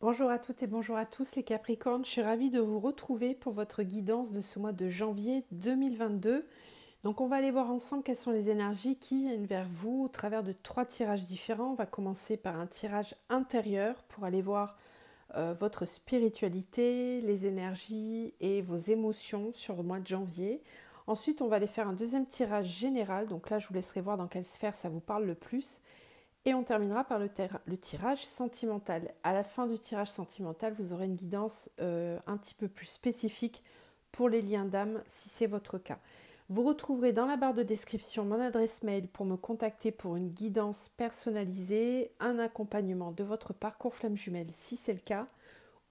Bonjour à toutes et bonjour à tous les Capricornes, je suis ravie de vous retrouver pour votre guidance de ce mois de janvier 2022. Donc on va aller voir ensemble quelles sont les énergies qui viennent vers vous au travers de 3 tirages différents. On va commencer par un tirage intérieur pour aller voir votre spiritualité, les énergies et vos émotions sur le mois de janvier. Ensuite on va aller faire un deuxième tirage général, donc là je vous laisserai voir dans quelle sphère ça vous parle le plus. Et on terminera par le tirage sentimental. À la fin du tirage sentimental, vous aurez une guidance un petit peu plus spécifique pour les liens d'âme, si c'est votre cas. Vous retrouverez dans la barre de description mon adresse mail pour me contacter pour une guidance personnalisée, un accompagnement de votre parcours flamme jumelle, si c'est le cas,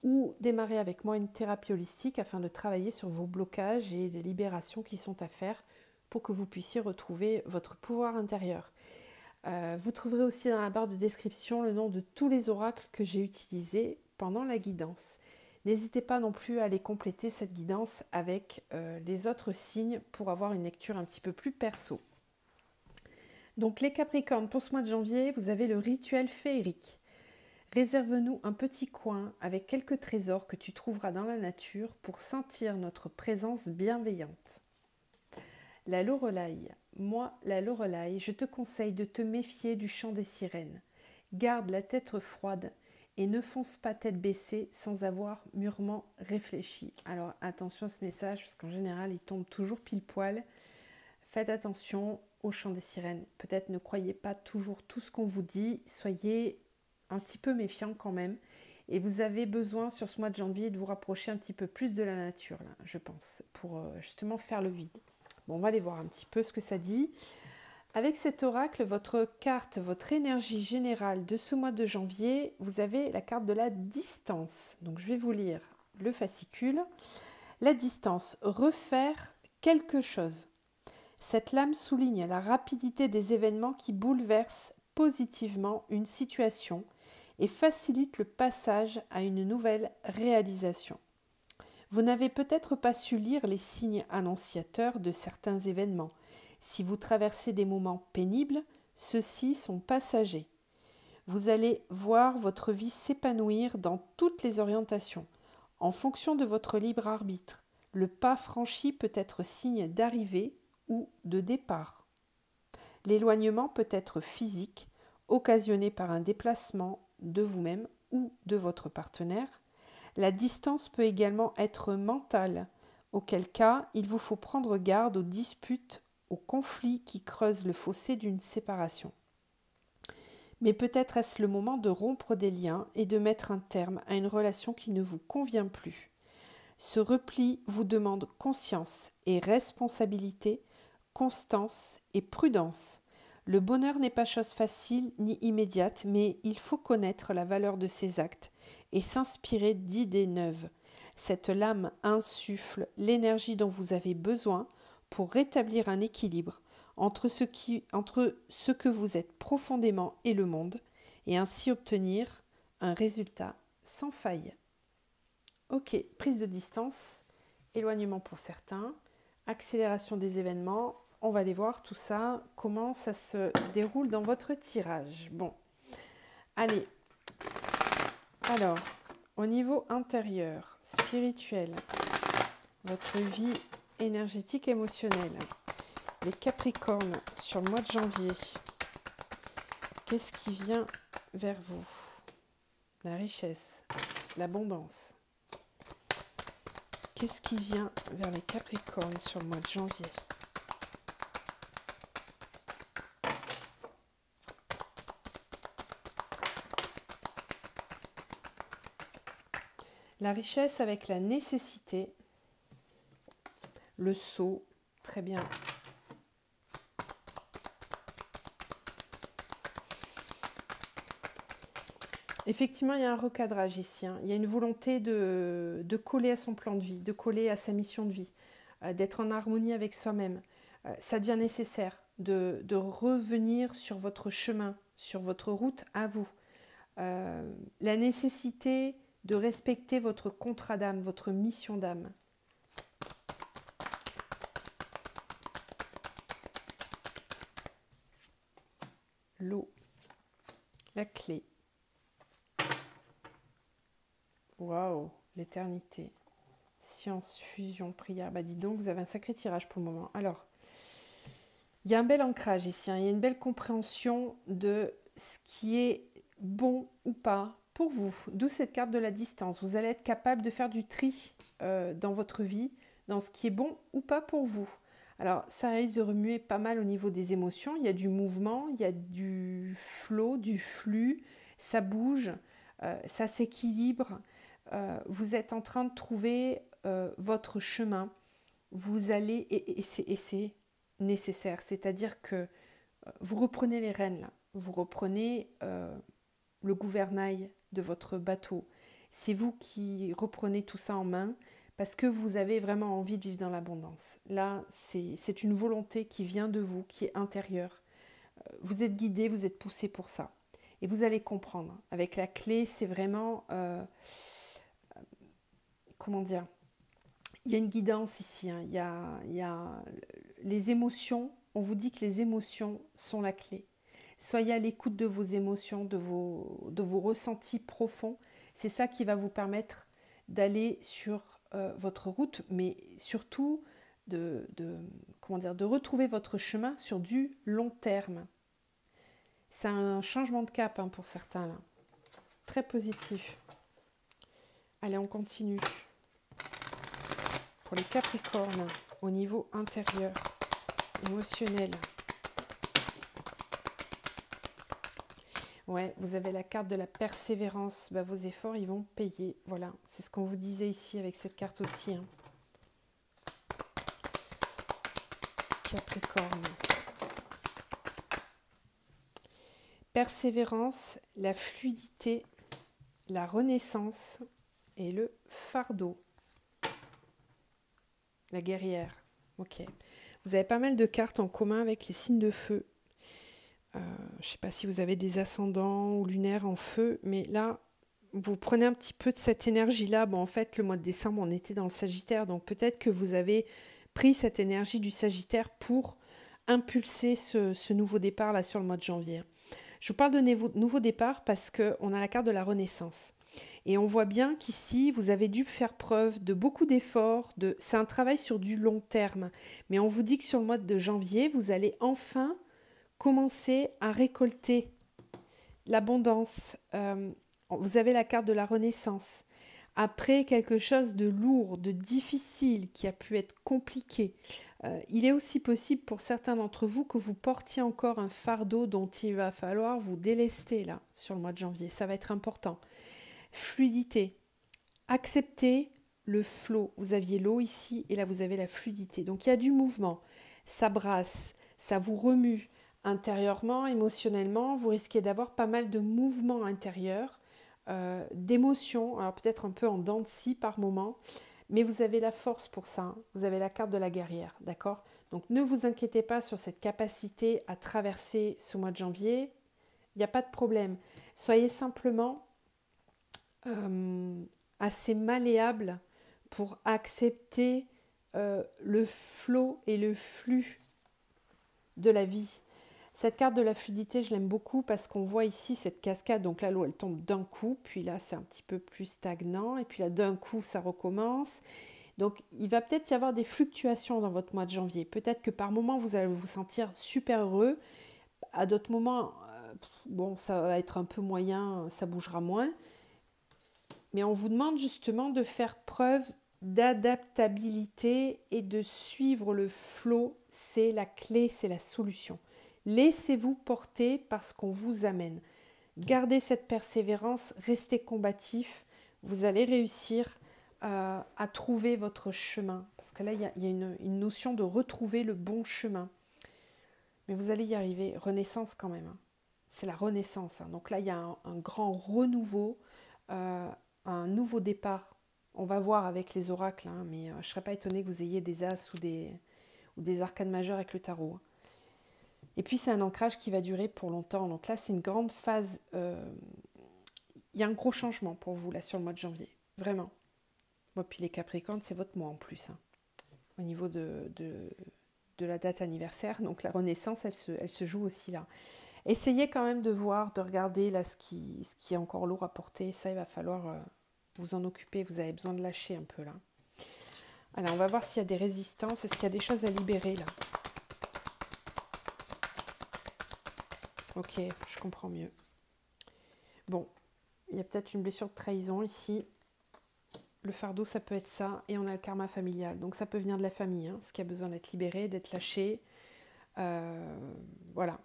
ou démarrer avec moi une thérapie holistique afin de travailler sur vos blocages et les libérations qui sont à faire pour que vous puissiez retrouver votre pouvoir intérieur. Vous trouverez aussi dans la barre de description le nom de tous les oracles que j'ai utilisés pendant la guidance. N'hésitez pas non plus à aller compléter cette guidance avec les autres signes pour avoir une lecture un petit peu plus perso. Donc les Capricornes, pour ce mois de janvier, vous avez le rituel féerique. Réserve-nous un petit coin avec quelques trésors que tu trouveras dans la nature pour sentir notre présence bienveillante. La Lorelai. Moi, la Lorelai, je te conseille de te méfier du chant des sirènes. Garde la tête froide et ne fonce pas tête baissée sans avoir mûrement réfléchi. Alors attention à ce message parce qu'en général il tombe toujours pile poil. Faites attention au chant des sirènes. Peut-être ne croyez pas toujours tout ce qu'on vous dit. Soyez un petit peu méfiant quand même. Et vous avez besoin sur ce mois de janvier de vous rapprocher un petit peu plus de la nature, là, je pense, pour justement faire le vide. Bon, on va aller voir un petit peu ce que ça dit. Avec cet oracle, votre carte, votre énergie générale de ce mois de janvier, vous avez la carte de la distance. Donc je vais vous lire le fascicule. La distance, refaire quelque chose. Cette lame souligne la rapidité des événements qui bouleversent positivement une situation et facilitent le passage à une nouvelle réalisation. Vous n'avez peut-être pas su lire les signes annonciateurs de certains événements. Si vous traversez des moments pénibles, ceux-ci sont passagers. Vous allez voir votre vie s'épanouir dans toutes les orientations. En fonction de votre libre arbitre, le pas franchi peut être signe d'arrivée ou de départ. L'éloignement peut être physique, occasionné par un déplacement de vous-même ou de votre partenaire. La distance peut également être mentale, auquel cas il vous faut prendre garde aux disputes, aux conflits qui creusent le fossé d'une séparation. Mais peut-être est-ce le moment de rompre des liens et de mettre un terme à une relation qui ne vous convient plus. Ce repli vous demande conscience et responsabilité, constance et prudence. Le bonheur n'est pas chose facile ni immédiate, mais il faut connaître la valeur de ses actes et s'inspirer d'idées neuves. Cette lame insuffle l'énergie dont vous avez besoin pour rétablir un équilibre entre ce que vous êtes profondément et le monde, et ainsi obtenir un résultat sans faille. Ok, prise de distance, éloignement pour certains, accélération des événements. On va aller voir tout ça, comment ça se déroule dans votre tirage. Bon, allez. Alors, au niveau intérieur, spirituel, votre vie énergétique, émotionnelle, les Capricornes sur le mois de janvier, qu'est-ce qui vient vers vous? La richesse, l'abondance. Qu'est-ce qui vient vers les Capricornes sur le mois de janvier? La richesse avec la nécessité, le sceau, très bien. Effectivement, il y a un recadrage ici. Il y a une volonté de coller à son plan de vie, de coller à sa mission de vie, d'être en harmonie avec soi-même. Ça devient nécessaire de revenir sur votre chemin, sur votre route à vous. La nécessité de respecter votre contrat d'âme, votre mission d'âme. L'eau, la clé. Waouh, l'éternité. Science, fusion, prière. Bah dis donc, vous avez un sacré tirage pour le moment. Alors, il y a un bel ancrage ici, hein. Il y a une belle compréhension de ce qui est bon ou pas pour vous. D'où cette carte de la distance. Vous allez être capable de faire du tri dans votre vie, dans ce qui est bon ou pas pour vous. Alors, ça risque de remuer pas mal au niveau des émotions. Il y a du mouvement, il y a du flow, du flux. Ça bouge, ça s'équilibre. Vous êtes en train de trouver votre chemin. Vous allez, et c'est nécessaire, c'est-à-dire que vous reprenez les rênes, là. Vous reprenez le gouvernail de votre bateau. C'est vous qui reprenez tout ça en main parce que vous avez vraiment envie de vivre dans l'abondance. Là, c'est une volonté qui vient de vous, qui est intérieure. Vous êtes guidé, vous êtes poussé pour ça. Et vous allez comprendre. Avec la clé, c'est vraiment... comment dire, il y a une guidance ici, hein. Il y a les émotions, on vous dit que les émotions sont la clé. Soyez à l'écoute de vos émotions, de vos ressentis profonds. C'est ça qui va vous permettre d'aller sur votre route, mais surtout comment dire, de retrouver votre chemin sur du long terme. C'est un changement de cap, hein, pour certains, là. Très positif. Allez, on continue. Pour les Capricornes, au niveau intérieur, émotionnel. Ouais, vous avez la carte de la persévérance. Bah, vos efforts, ils vont payer. Voilà, c'est ce qu'on vous disait ici avec cette carte aussi, hein. Capricorne. Persévérance, la fluidité, la renaissance et le fardeau. La guerrière. Ok. Vous avez pas mal de cartes en commun avec les signes de feu. Je ne sais pas si vous avez des ascendants ou lunaires en feu, mais là, vous prenez un petit peu de cette énergie-là. Bon, en fait, le mois de décembre, on était dans le Sagittaire, donc peut-être que vous avez pris cette énergie du Sagittaire pour impulser ce nouveau départ là sur le mois de janvier. Je vous parle de nouveau départ parce qu'on a la carte de la Renaissance. Et on voit bien qu'ici, vous avez dû faire preuve de beaucoup d'efforts. C'est un travail sur du long terme. Mais on vous dit que sur le mois de janvier, vous allez enfin commencer à récolter l'abondance. Vous avez la carte de la Renaissance. Après quelque chose de lourd, de difficile, qui a pu être compliqué, il est aussi possible pour certains d'entre vous que vous portiez encore un fardeau dont il va falloir vous délester là sur le mois de janvier. Ça va être important. Fluidité. Acceptez le flot. Vous aviez l'eau ici et là vous avez la fluidité. Donc il y a du mouvement. Ça brasse, ça vous remue intérieurement, émotionnellement. Vous risquez d'avoir pas mal de mouvements intérieurs, d'émotions. Alors peut-être un peu en dents de scie par moment. Mais vous avez la force pour ça, hein. Vous avez la carte de la guerrière, d'accord? Donc ne vous inquiétez pas sur cette capacité à traverser ce mois de janvier. Il n'y a pas de problème. Soyez simplement assez malléable pour accepter le flot et le flux de la vie. Cette carte de la fluidité, je l'aime beaucoup parce qu'on voit ici cette cascade. Donc là, l'eau, elle tombe d'un coup. Puis là, c'est un petit peu plus stagnant. Et puis là, d'un coup, ça recommence. Donc, il va peut-être y avoir des fluctuations dans votre mois de janvier. Peut-être que par moments, vous allez vous sentir super heureux. À d'autres moments, bon, ça va être un peu moyen, ça bougera moins. Mais on vous demande justement de faire preuve d'adaptabilité et de suivre le flot. C'est la clé, c'est la solution. Laissez-vous porter par ce qu'on vous amène. Gardez cette persévérance, restez combatif. Vous allez réussir à trouver votre chemin. Parce que là, il y a une notion de retrouver le bon chemin. Mais vous allez y arriver. Renaissance quand même, hein. C'est la renaissance, hein. Donc là, il y a un grand renouveau, un nouveau départ. On va voir avec les oracles, hein, mais je ne serais pas étonnée que vous ayez des as ou des arcanes majeures avec le tarot. Et puis, c'est un ancrage qui va durer pour longtemps. Donc là, c'est une grande phase. Il y a un gros changement pour vous, là, sur le mois de janvier. Vraiment. Bon, puis les Capricornes, c'est votre mois en plus, hein, au niveau de la date anniversaire. Donc la renaissance, elle se joue aussi là. Essayez quand même de voir, de regarder là ce qui est encore lourd à porter. Ça, il va falloir vous en occuper, vous avez besoin de lâcher un peu là. Alors, on va voir s'il y a des résistances, est-ce qu'il y a des choses à libérer là? Ok, je comprends mieux. Bon, il y a peut-être une blessure de trahison ici. Le fardeau, ça peut être ça. Et on a le karma familial. Donc, ça peut venir de la famille, hein, ce qui a besoin d'être libéré, d'être lâché. Voilà.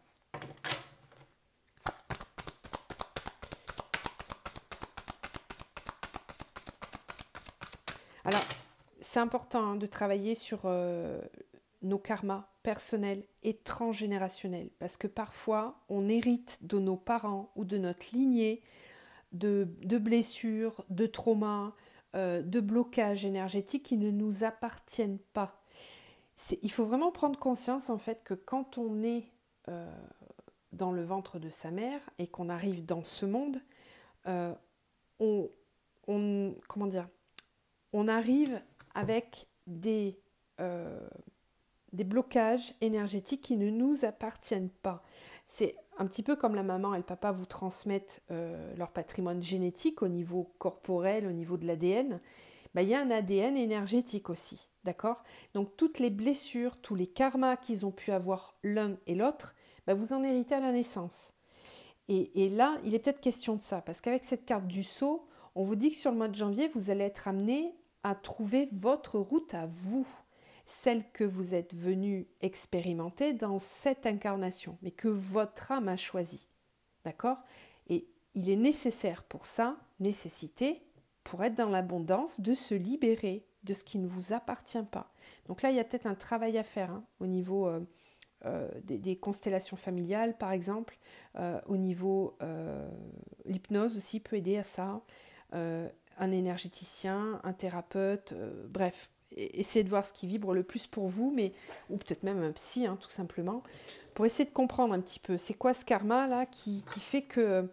Alors, c'est important hein, de travailler sur nos karmas personnels et transgénérationnels. Parce que parfois, on hérite de nos parents ou de notre lignée de blessures, de traumas, de blocages énergétiques qui ne nous appartiennent pas. Il faut vraiment prendre conscience en fait que quand on est dans le ventre de sa mère et qu'on arrive dans ce monde, comment dire, on arrive avec des blocages énergétiques qui ne nous appartiennent pas. C'est un petit peu comme la maman et le papa vous transmettent leur patrimoine génétique au niveau corporel, au niveau de l'ADN. Ben, il y a un ADN énergétique aussi, d'accord? Donc toutes les blessures, tous les karmas qu'ils ont pu avoir l'un et l'autre, ben, vous en héritez à la naissance. Et là, il est peut-être question de ça, parce qu'avec cette carte du sceau, on vous dit que sur le mois de janvier, vous allez être amené à trouver votre route à vous, celle que vous êtes venu expérimenter dans cette incarnation, mais que votre âme a choisie. D'accord? Et il est nécessaire pour ça, nécessité, pour être dans l'abondance, de se libérer de ce qui ne vous appartient pas. Donc là, il y a peut-être un travail à faire hein, au niveau des constellations familiales, par exemple, au niveau l'hypnose aussi peut aider à ça, un énergéticien, un thérapeute, bref, essayez de voir ce qui vibre le plus pour vous, mais ou peut-être même un psy, hein, tout simplement, pour essayer de comprendre un petit peu, c'est quoi ce karma là qui fait que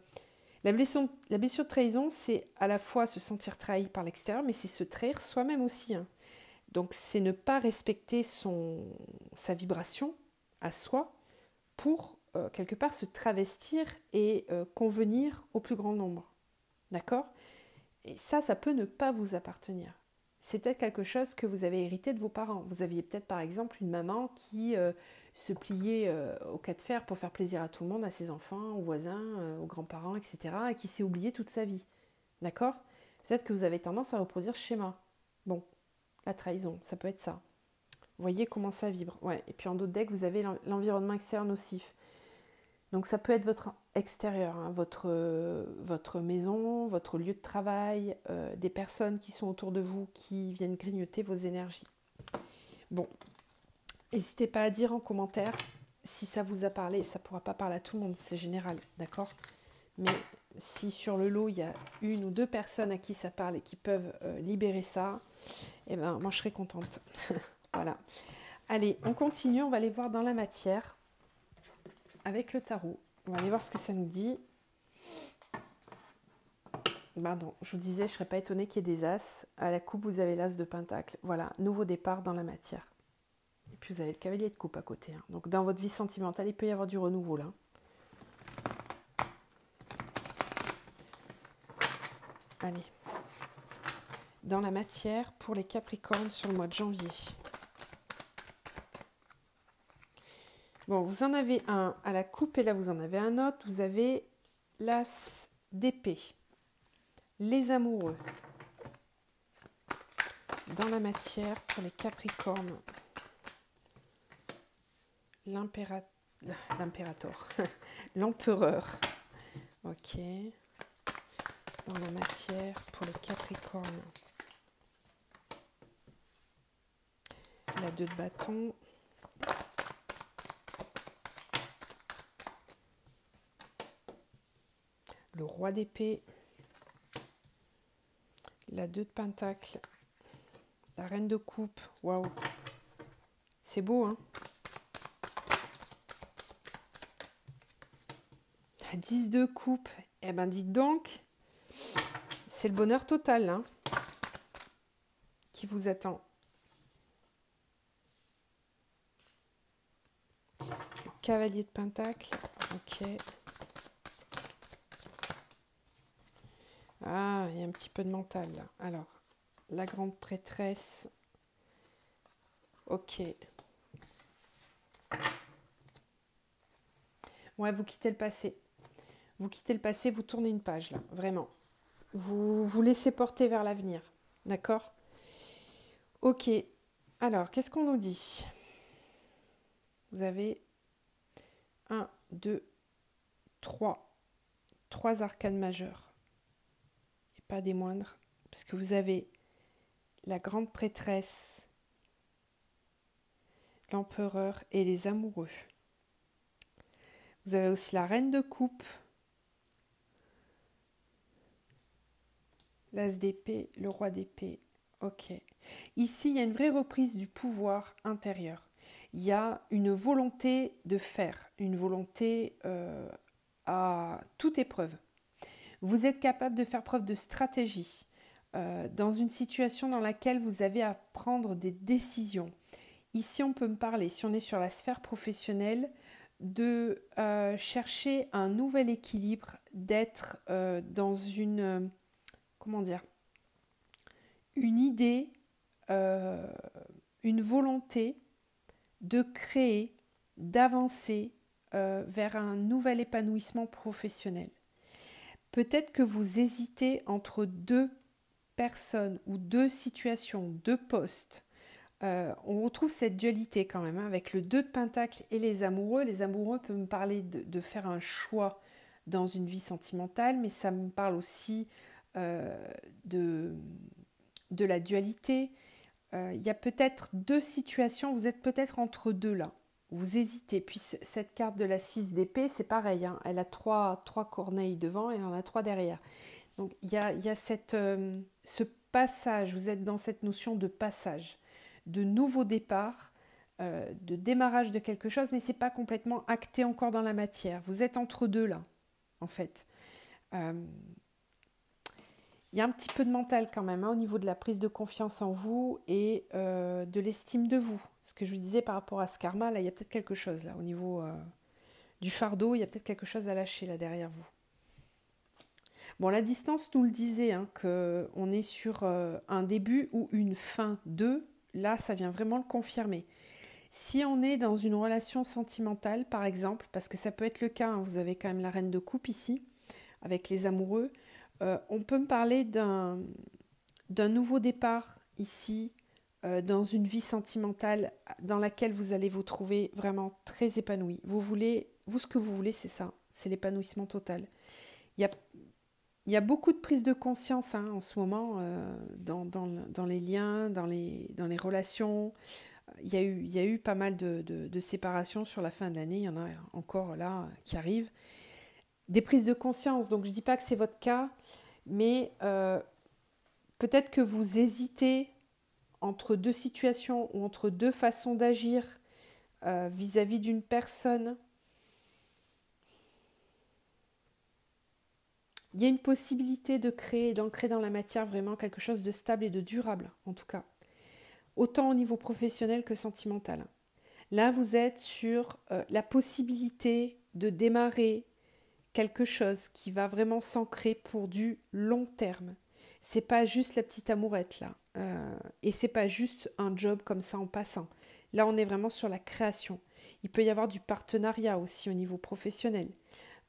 la blessure de trahison, c'est à la fois se sentir trahi par l'extérieur, mais c'est se trahir soi-même aussi. Hein. Donc c'est ne pas respecter sa vibration à soi pour quelque part se travestir et convenir au plus grand nombre. D'accord? Et ça peut ne pas vous appartenir. C'est peut-être quelque chose que vous avez hérité de vos parents. Vous aviez peut-être par exemple une maman qui se pliait au cas de fer pour faire plaisir à tout le monde, à ses enfants, aux voisins, aux grands-parents, etc. et qui s'est oubliée toute sa vie. D'accord? Peut-être que vous avez tendance à reproduire ce schéma. Bon, la trahison, ça peut être ça. Vous voyez comment ça vibre. Ouais. Et puis en d'autres decks, vous avez l'environnement extérieur nocif. Donc ça peut être votre extérieur, hein, votre maison, votre lieu de travail, des personnes qui sont autour de vous qui viennent grignoter vos énergies. Bon, n'hésitez pas à dire en commentaire si ça vous a parlé. Ça ne pourra pas parler à tout le monde, c'est général, d'accord? Mais si sur le lot, il y a une ou deux personnes à qui ça parle et qui peuvent libérer ça, eh ben, moi je serai contente. Voilà. Allez, on continue, on va aller voir dans la matière avec le tarot. On va aller voir ce que ça nous dit. Pardon, je vous disais, je ne serais pas étonnée qu'il y ait des as. À la coupe, vous avez l'as de pentacle. Voilà, nouveau départ dans la matière. Et puis vous avez le cavalier de coupe à côté. Hein. Donc dans votre vie sentimentale, il peut y avoir du renouveau là. Allez. Dans la matière pour les Capricornes sur le mois de janvier. Bon, vous en avez un à la coupe et là vous en avez un autre. Vous avez l'as d'épée. Les amoureux. Dans la matière pour les Capricornes. L'impérator. L'empereur. Ok. Dans la matière pour les Capricornes. La 2 de bâton. Le roi d'épée. La 2 de pentacle. La reine de coupe. Waouh. C'est beau, hein? La 10 de coupe. Eh ben, dites donc, c'est le bonheur total, hein, qui vous attend. Le cavalier de pentacle. Ok. Ah, il y a un petit peu de mental là. Alors, la grande prêtresse. Ok. Ouais, vous quittez le passé. Vous quittez le passé, vous tournez une page là, vraiment. Vous vous laissez porter vers l'avenir. D'accord? Ok. Alors, qu'est-ce qu'on nous dit? Vous avez 1, 2, 3. 3 arcanes majeures. Et pas des moindres. Parce que vous avez la grande prêtresse, l'empereur et les amoureux. Vous avez aussi la reine de coupe, l'as d'épée, le roi d'épée. Ok. Ici, il y a une vraie reprise du pouvoir intérieur. Il y a une volonté de faire, une volonté à toute épreuve. Vous êtes capable de faire preuve de stratégie dans une situation dans laquelle vous avez à prendre des décisions. Ici, on peut me parler, si on est sur la sphère professionnelle, de chercher un nouvel équilibre, d'être dans comment dire, une idée, une volonté de créer, d'avancer vers un nouvel épanouissement professionnel. Peut-être que vous hésitez entre deux personnes ou deux situations, deux postes. On retrouve cette dualité quand même, hein, avec le 2 de Pentacle et les amoureux. Les amoureux peuvent me parler de faire un choix dans une vie sentimentale, mais ça me parle aussi de la dualité. Il y a peut-être deux situations, vous êtes peut-être entre deux là. Vous hésitez. Puis cette carte de la 6 d'épée, c'est pareil, hein, elle a trois corneilles devant, elle en a 3 derrière. Donc il y a ce passage, vous êtes dans cette notion de passage, de nouveau départ, de démarrage de quelque chose, mais ce n'est pas complètement acté encore dans la matière. Vous êtes entre deux là, en fait. Il y a un petit peu de mental quand même, hein, au niveau de la prise de confiance en vous et de l'estime de vous. Ce que je vous disais par rapport à ce karma, là, il y a peut-être quelque chose, là, au niveau du fardeau, il y a peut-être quelque chose à lâcher, là, derrière vous. Bon, la distance nous le disait, hein, qu'on est sur un début ou une fin de. Là, ça vient vraiment le confirmer. Si on est dans une relation sentimentale, par exemple, parce que ça peut être le cas, hein, vous avez quand même la reine de coupe ici, avec les amoureux, on peut me parler d'un nouveau départ ici, dans une vie sentimentale dans laquelle vous allez vous trouver vraiment très épanoui. Vous, ce que vous voulez, c'est ça, c'est l'épanouissement total. Il y a beaucoup de prise de conscience, hein, en ce moment dans les liens, dans les relations. Il y a eu pas mal de séparations sur la fin de l'année. Il y en a encore là qui arrivent. Des prises de conscience. Donc je ne dis pas que c'est votre cas, mais peut-être que vous hésitez entre deux situations ou entre deux façons d'agir vis-à-vis d'une personne. Il y a une possibilité de créer, d'ancrer dans la matière vraiment quelque chose de stable et de durable, en tout cas. Autant au niveau professionnel que sentimental. Là, vous êtes sur la possibilité de démarrer quelque chose qui va vraiment s'ancrer pour du long terme. C'est pas juste la petite amourette là. Et c'est pas juste un job comme ça en passant. Là, on est vraiment sur la création. Il peut y avoir du partenariat aussi au niveau professionnel.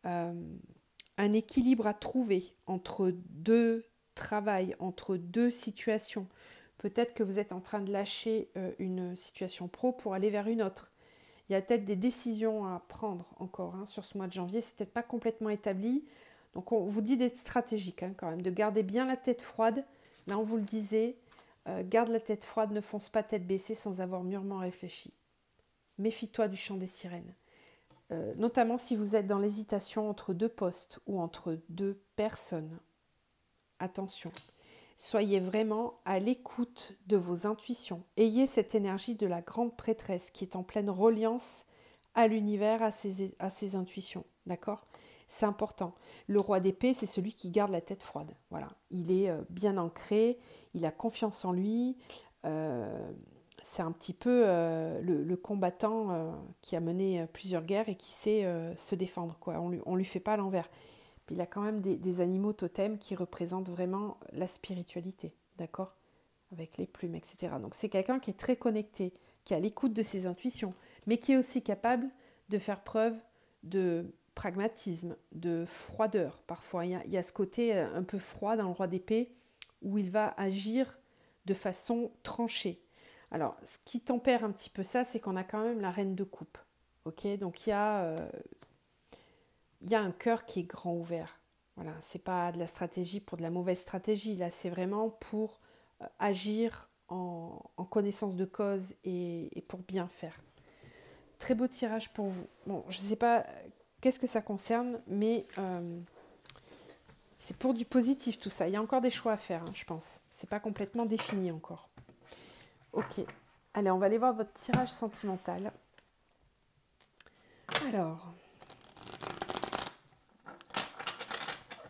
Un équilibre à trouver entre deux travails, entre deux situations. Peut-être que vous êtes en train de lâcher une situation pro pour aller vers une autre. Il y a peut-être des décisions à prendre encore, hein, sur ce mois de janvier. C'est peut-être pas complètement établi. Donc on vous dit d'être stratégique, hein, quand même, de garder bien la tête froide. Là, on vous le disait, garde la tête froide, ne fonce pas tête baissée sans avoir mûrement réfléchi. Méfie-toi du chant des sirènes. Notamment si vous êtes dans l'hésitation entre deux postes ou entre deux personnes. Attention, soyez vraiment à l'écoute de vos intuitions. Ayez cette énergie de la grande prêtresse qui est en pleine reliance à l'univers, à ses intuitions. D'accord ? C'est important. Le roi d'épée, c'est celui qui garde la tête froide. Voilà. Il est bien ancré, il a confiance en lui. C'est un petit peu le combattant qui a mené plusieurs guerres et qui sait se défendre, quoi. On lui fait pas à l'envers. Puis il a quand même des animaux totems qui représentent vraiment la spiritualité, d'accord? Avec les plumes, etc. Donc c'est quelqu'un qui est très connecté, qui est à l'écoute de ses intuitions, mais qui est aussi capable de faire preuve de pragmatisme, de froideur. Parfois, il y a ce côté un peu froid dans le roi d'épée, où il va agir de façon tranchée. Alors, ce qui tempère un petit peu ça, c'est qu'on a quand même la reine de coupe. Ok, donc il y a un cœur qui est grand ouvert. Voilà, c'est pas de la stratégie pour de la mauvaise stratégie. Là, c'est vraiment pour agir en connaissance de cause et pour bien faire. Très beau tirage pour vous. Bon, je ne sais pas qu'est-ce que ça concerne, mais c'est pour du positif tout ça. Il y a encore des choix à faire, hein, je pense. C'est pas complètement défini encore. Ok. Allez, on va aller voir votre tirage sentimental. Alors,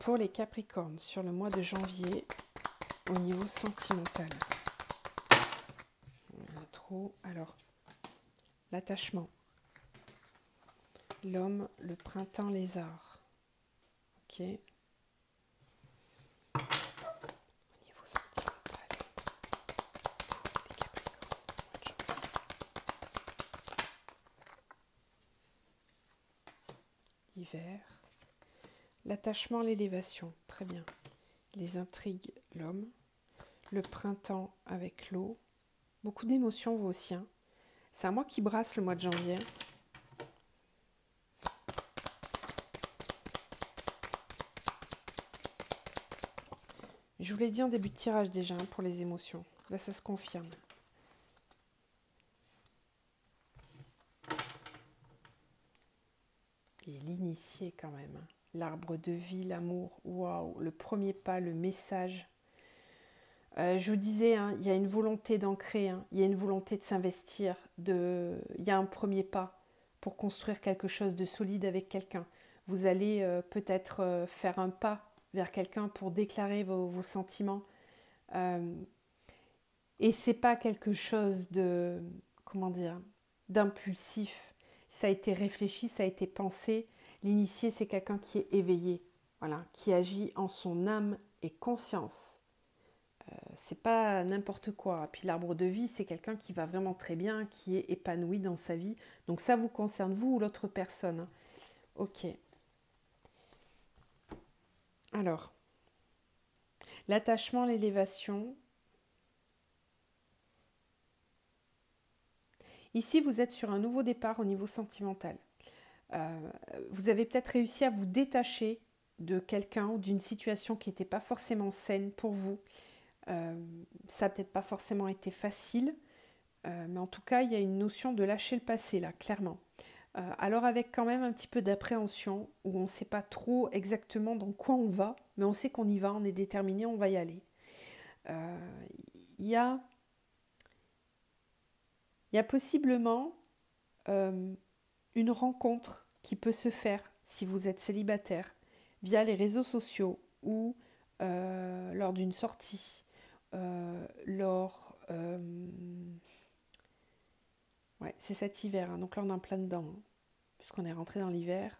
pour les Capricornes, sur le mois de janvier, au niveau sentimental. On a trop. Alors, l'attachement. L'homme, le printemps lézard. Ok. Au niveau sentimental. Pour les Capricornes, hiver. L'attachement, l'élévation. Très bien. Les intrigues, l'homme. Le printemps avec l'eau. Beaucoup d'émotions, vous aussi. Hein. C'est un mois qui brasse le mois de janvier. Je vous l'ai dit en début de tirage déjà, hein, pour les émotions. Là, ça se confirme. Et l'initié quand même. Hein. L'arbre de vie, l'amour. Waouh, le premier pas, le message. Je vous disais, hein, il y a une volonté d'ancrer, hein, il y a une volonté de s'investir, il y a un premier pas pour construire quelque chose de solide avec quelqu'un. Vous allez peut-être faire un pas vers quelqu'un pour déclarer vos sentiments. Et c'est pas quelque chose de, comment dire, d'impulsif. Ça a été réfléchi, ça a été pensé. L'initié, c'est quelqu'un qui est éveillé, voilà, qui agit en son âme et conscience. C'est pas n'importe quoi. Puis l'arbre de vie, c'est quelqu'un qui va vraiment très bien, qui est épanoui dans sa vie. Donc ça vous concerne, vous ou l'autre personne. Ok. Alors, l'attachement, l'élévation. Ici, vous êtes sur un nouveau départ au niveau sentimental. Vous avez peut-être réussi à vous détacher de quelqu'un ou d'une situation qui n'était pas forcément saine pour vous. Ça n'a peut-être pas forcément été facile, mais en tout cas, il y a une notion de lâcher le passé, là, clairement. Alors avec quand même un petit peu d'appréhension, où on ne sait pas trop exactement dans quoi on va, mais on sait qu'on y va, on est déterminé, on va y aller. Il y a possiblement une rencontre qui peut se faire si vous êtes célibataire via les réseaux sociaux ou lors d'une sortie, ouais, c'est cet hiver, hein, donc là on est en plein dedans, hein, puisqu'on est rentré dans l'hiver.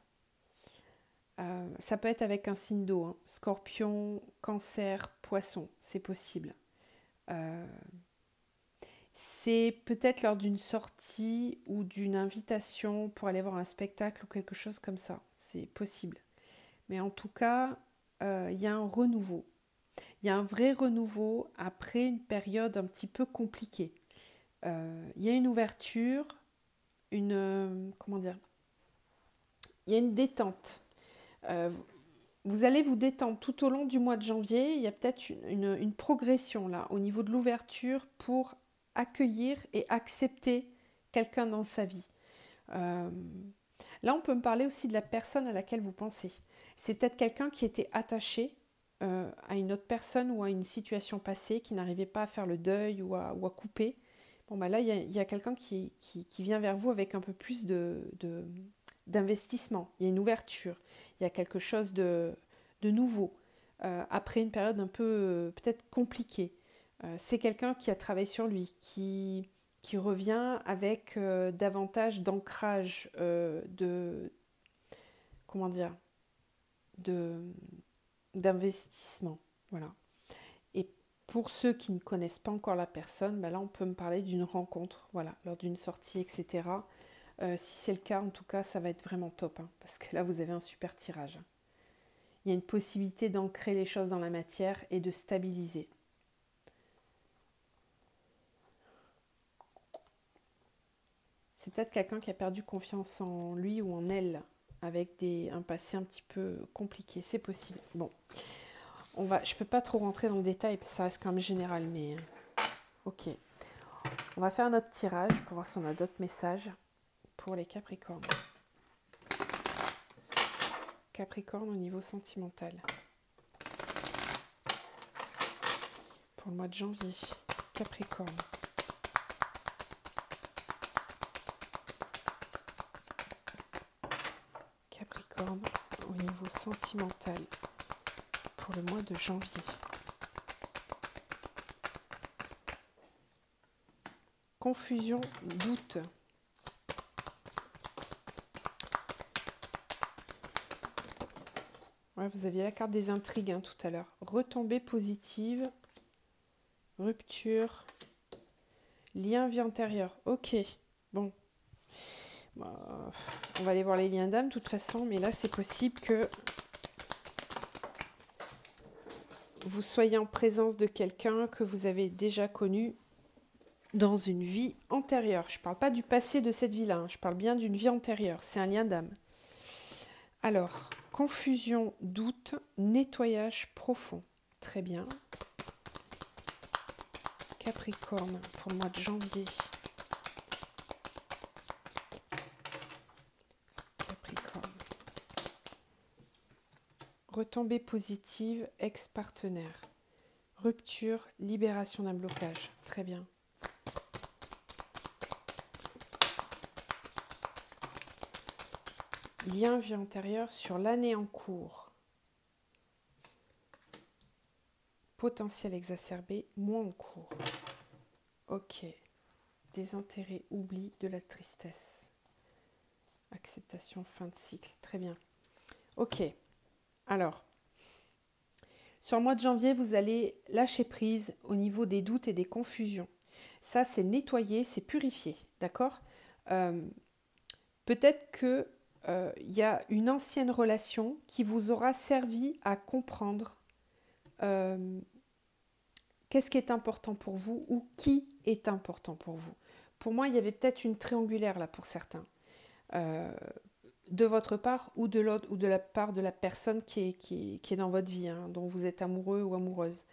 Ça peut être avec un signe d'eau, hein, scorpion, cancer, poisson, c'est possible. C'est peut-être lors d'une sortie ou d'une invitation pour aller voir un spectacle ou quelque chose comme ça, c'est possible. Mais en tout cas, il y a un renouveau. Il y a un vrai renouveau après une période un petit peu compliquée. Il y a une ouverture, comment dire, il y a une détente. Vous allez vous détendre tout au long du mois de janvier. Il y a peut-être une progression là au niveau de l'ouverture pour accueillir et accepter quelqu'un dans sa vie. Là, on peut me parler aussi de la personne à laquelle vous pensez. C'est peut-être quelqu'un qui était attaché à une autre personne ou à une situation passée, qui n'arrivait pas à faire le deuil ou à couper. Bon, bah là, il y a quelqu'un qui vient vers vous avec un peu plus d'investissement. Il y a une ouverture. Il y a quelque chose de nouveau. Après une période un peu peut-être compliquée. C'est quelqu'un qui a travaillé sur lui, qui revient avec davantage d'ancrage, comment dire, d'investissement. Voilà. Et pour ceux qui ne connaissent pas encore la personne, ben là on peut me parler d'une rencontre, voilà, lors d'une sortie, etc. Si c'est le cas, en tout cas, ça va être vraiment top, hein, parce que là vous avez un super tirage. Il y a une possibilité d'ancrer les choses dans la matière et de stabiliser. C'est peut-être quelqu'un qui a perdu confiance en lui ou en elle, avec un passé un petit peu compliqué, c'est possible. Bon, je ne peux pas trop rentrer dans le détail, parce que ça reste quand même général, mais ok. On va faire notre tirage pour voir si on a d'autres messages pour les Capricornes. Capricorne au niveau sentimental. Pour le mois de janvier, Capricorne. Capricorne au niveau sentimental pour le mois de janvier. Confusion, doute. Ouais, vous aviez la carte des intrigues hein, tout à l'heure. Retombée positive, rupture, lien vie antérieure. Ok, bon. On va aller voir les liens d'âme de toute façon, mais là c'est possible que vous soyez en présence de quelqu'un que vous avez déjà connu dans une vie antérieure. Je ne parle pas du passé de cette vie-là, hein, je parle bien d'une vie antérieure. C'est un lien d'âme. Alors, confusion, doute, nettoyage profond. Très bien. Capricorne pour le mois de janvier. Capricorne. Retombée positive, ex-partenaire. Rupture, libération d'un blocage. Très bien. Lien vie antérieure sur l'année en cours. Potentiel exacerbé, mois en cours. Ok. Désintérêt, oubli, de la tristesse. Acceptation, fin de cycle. Très bien. Ok. Alors, sur le mois de janvier, vous allez lâcher prise au niveau des doutes et des confusions. Ça, c'est nettoyer, c'est purifier. D'accord ? Peut-être que y a une ancienne relation qui vous aura servi à comprendre qu'est-ce qui est important pour vous ou qui est important pour vous. Pour moi, il y avait peut-être une triangulaire là pour certains, de votre part ou de l'autre ou de la part de la personne qui est dans votre vie, hein, dont vous êtes amoureux ou amoureuse.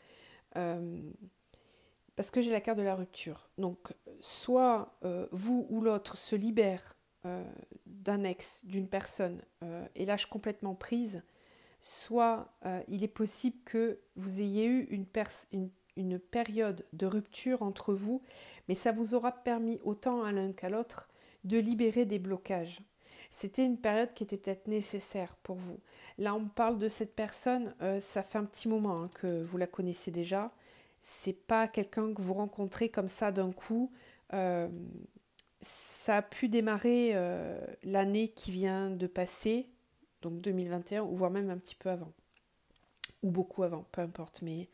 Parce que j'ai la carte de la rupture. Donc, soit vous ou l'autre se libère d'un ex, d'une personne, et lâche complètement prise, soit il est possible que vous ayez eu une période de rupture entre vous, mais ça vous aura permis autant à l'un qu'à l'autre de libérer des blocages. C'était une période qui était peut-être nécessaire pour vous. Là, on me parle de cette personne, ça fait un petit moment hein, que vous la connaissez déjà. C'est pas quelqu'un que vous rencontrez comme ça d'un coup. Ça a pu démarrer l'année qui vient de passer, donc 2021, ou voire même un petit peu avant. Ou beaucoup avant, peu importe, mais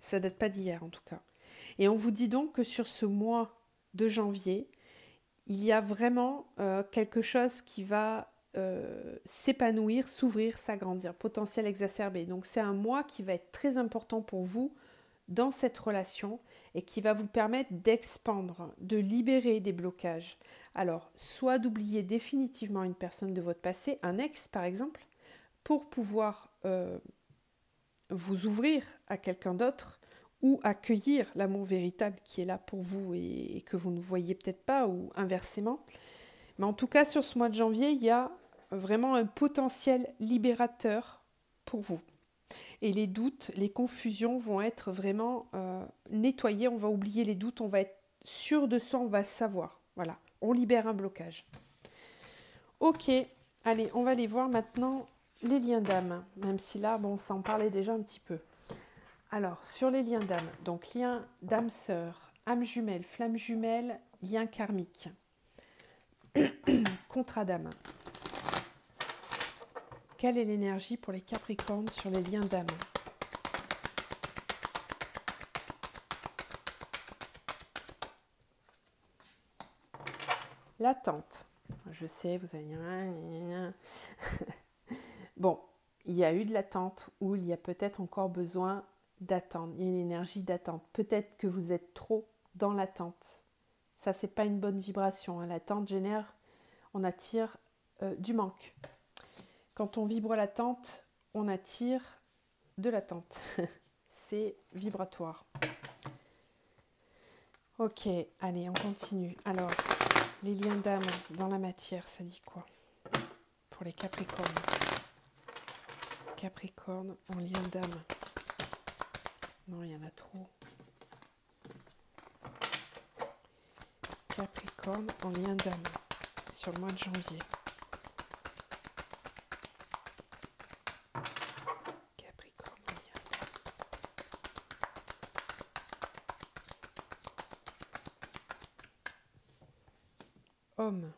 ça date pas d'hier en tout cas. Et on vous dit donc que sur ce mois de janvier, il y a vraiment quelque chose qui va s'épanouir, s'ouvrir, s'agrandir, potentiel exacerbé. Donc c'est un mois qui va être très important pour vous dans cette relation et qui va vous permettre d'expandre, de libérer des blocages. Alors, soit d'oublier définitivement une personne de votre passé, un ex par exemple, pour pouvoir vous ouvrir à quelqu'un d'autre ou accueillir l'amour véritable qui est là pour vous et que vous ne voyez peut-être pas ou inversement. Mais en tout cas, sur ce mois de janvier, il y a vraiment un potentiel libérateur pour vous. Et les doutes, les confusions vont être vraiment nettoyées. On va oublier les doutes, on va être sûr de ça, on va savoir. Voilà, on libère un blocage. Ok, allez, on va aller voir maintenant les liens d'âme. Même si là, bon, ça en parlait déjà un petit peu. Alors, sur les liens d'âme, donc lien d'âme sœur, âme jumelle, flamme jumelle, lien karmique, contrat d'âme. quelle est l'énergie pour les Capricornes sur les liens d'âme? L'attente. Je sais, vous allez dire... Bon, il y a eu de l'attente ou il y a peut-être encore besoin d'attendre. Il y a une énergie d'attente. Peut-être que vous êtes trop dans l'attente. Ça, c'est pas une bonne vibration. Hein. L'attente génère, on attire du manque. Quand on vibre l'attente, on attire de l'attente. C'est vibratoire. Ok, allez, on continue. Alors, les liens d'âme dans la matière, ça dit quoi pour les Capricornes? Capricorne en lien d'âme. Non, il y en a trop. Capricorne en lien d'âme sur le mois de janvier. Capricorne en lien d'âme. Homme.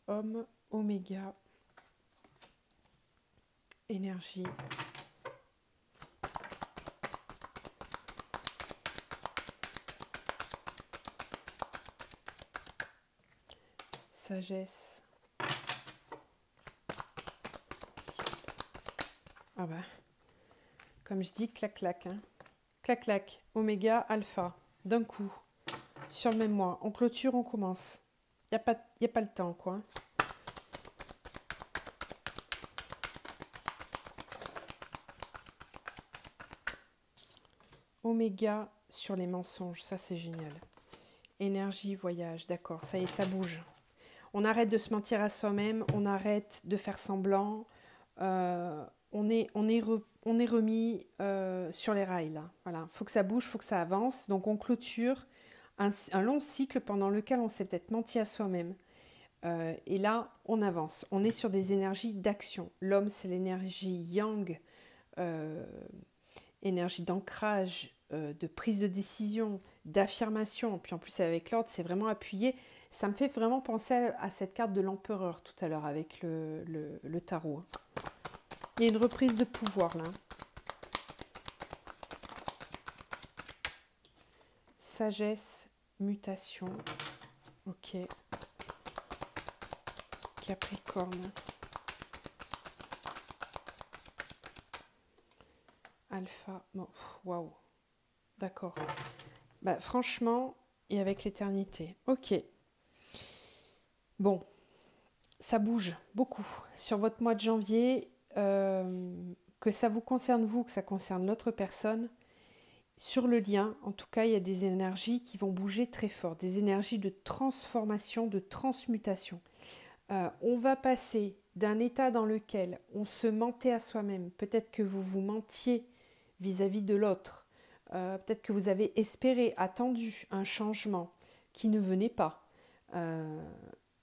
Homme, oméga, énergie, sagesse. Ah bah, comme je dis, clac clac. Hein. Clac clac, oméga, alpha, d'un coup, sur le même mois. On clôture, on commence. Il n'y a pas le temps, quoi. Oméga sur les mensonges, ça c'est génial. Énergie, voyage, d'accord, ça y est, ça bouge. On arrête de se mentir à soi-même, on arrête de faire semblant. On est remis sur les rails, là. Voilà, faut que ça bouge, faut que ça avance. Donc on clôture un long cycle pendant lequel on s'est peut-être menti à soi-même. Et là, on avance. On est sur des énergies d'action. L'homme, c'est l'énergie yang, énergie d'ancrage, de prise de décision, d'affirmation. Puis en plus, avec l'ordre, c'est vraiment appuyé. Ça me fait vraiment penser à cette carte de l'empereur tout à l'heure avec le tarot. Il y a une reprise de pouvoir là. Sagesse, mutation. Ok. Capricorne. Alpha. Bon, waouh. D'accord. Bah, franchement, et avec l'éternité. Ok. Bon, ça bouge beaucoup. Sur votre mois de janvier, que ça vous concerne vous, que ça concerne l'autre personne, sur le lien, en tout cas, il y a des énergies qui vont bouger très fort, des énergies de transformation, de transmutation. On va passer d'un état dans lequel on se mentait à soi-même, peut-être que vous vous mentiez vis-à-vis de l'autre, peut-être que vous avez espéré, attendu un changement qui ne venait pas,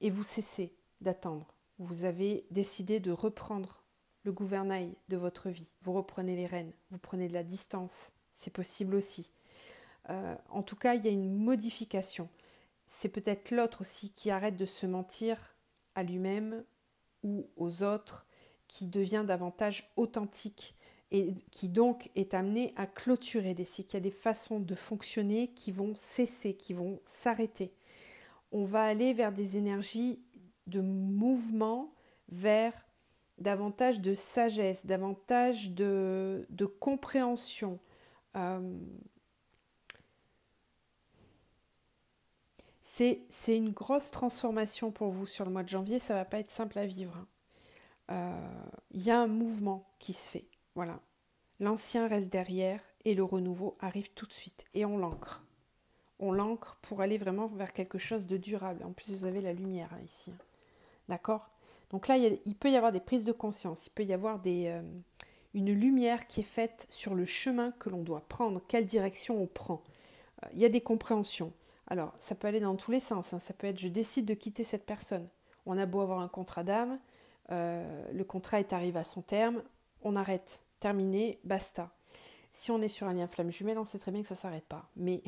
et vous cessez d'attendre. Vous avez décidé de reprendre le gouvernail de votre vie, vous reprenez les rênes, vous prenez de la distance, c'est possible aussi. En tout cas, il y a une modification. C'est peut-être l'autre aussi qui arrête de se mentir à lui-même ou aux autres, qui devient davantage authentique et qui donc est amené à clôturer des cycles. Il y a des façons de fonctionner qui vont cesser, qui vont s'arrêter. On va aller vers des énergies de mouvement, vers davantage de sagesse, davantage de compréhension. C'est une grosse transformation pour vous sur le mois de janvier, ça ne va pas être simple à vivre. Il y a un mouvement qui se fait, voilà. L'ancien reste derrière et le renouveau arrive tout de suite et on l'ancre. On l'ancre pour aller vraiment vers quelque chose de durable. En plus, vous avez la lumière là, ici. D'accord ? Donc là, il peut y avoir des prises de conscience, il peut y avoir une lumière qui est faite sur le chemin que l'on doit prendre, quelle direction on prend. Il y a des compréhensions. Alors, ça peut aller dans tous les sens. Hein. Ça peut être, je décide de quitter cette personne. On a beau avoir un contrat d'âme, le contrat est arrivé à son terme, on arrête, terminé, basta. Si on est sur un lien flamme jumelle, on sait très bien que ça ne s'arrête pas. Mais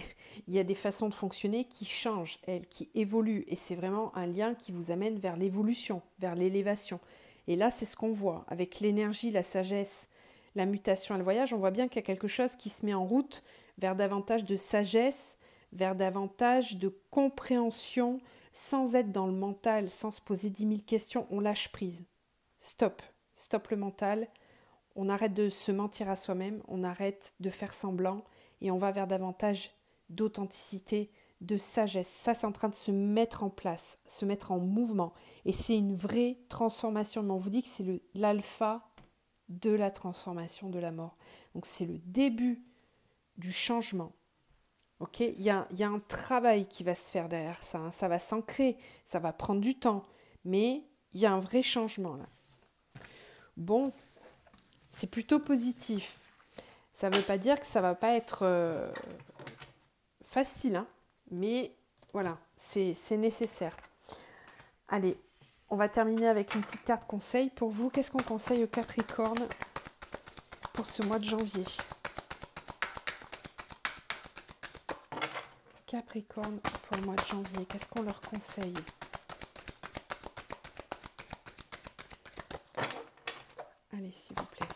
il y a des façons de fonctionner qui changent, elles, qui évoluent. Et c'est vraiment un lien qui vous amène vers l'évolution, vers l'élévation. Et là, c'est ce qu'on voit. Avec l'énergie, la sagesse, la mutation et le voyage, on voit bien qu'il y a quelque chose qui se met en route vers davantage de sagesse, vers davantage de compréhension, sans être dans le mental, sans se poser 10 000 questions. On lâche prise. Stop. Stop le mental. On arrête de se mentir à soi-même, on arrête de faire semblant et on va vers davantage d'authenticité, de sagesse. Ça, c'est en train de se mettre en place, se mettre en mouvement. Et c'est une vraie transformation. Mais on vous dit que c'est l'alpha de la transformation de la mort. Donc c'est le début du changement. Ok, il y a un travail qui va se faire derrière ça. Hein. Ça va s'ancrer, ça va prendre du temps. Mais il y a un vrai changement là. Bon, c'est plutôt positif. Ça ne veut pas dire que ça ne va pas être facile, hein, mais voilà, c'est nécessaire. Allez, on va terminer avec une petite carte conseil. Pour vous, qu'est-ce qu'on conseille aux Capricornes pour ce mois de janvier? Capricorne pour le mois de janvier, qu'est-ce qu'on leur conseille? Allez, s'il vous plaît.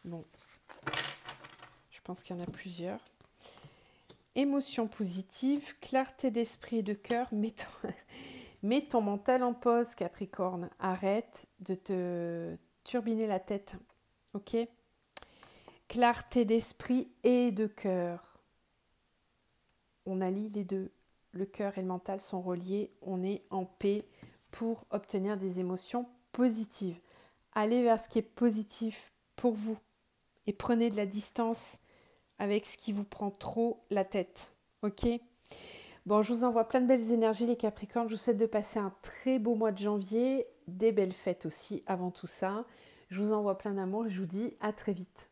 Bon, je pense qu'il y en a plusieurs. Émotion positive, clarté d'esprit et de cœur. Mets ton mental en pause, Capricorne. Arrête de te turbiner la tête. Ok? Clarté d'esprit et de cœur. On allie les deux. Le cœur et le mental sont reliés. On est en paix pour obtenir des émotions positives. Allez vers ce qui est positif pour vous. Et prenez de la distance avec ce qui vous prend trop la tête. Ok? Bon, je vous envoie plein de belles énergies, les Capricornes. Je vous souhaite de passer un très beau mois de janvier. Des belles fêtes aussi avant tout ça. Je vous envoie plein d'amour et je vous dis à très vite.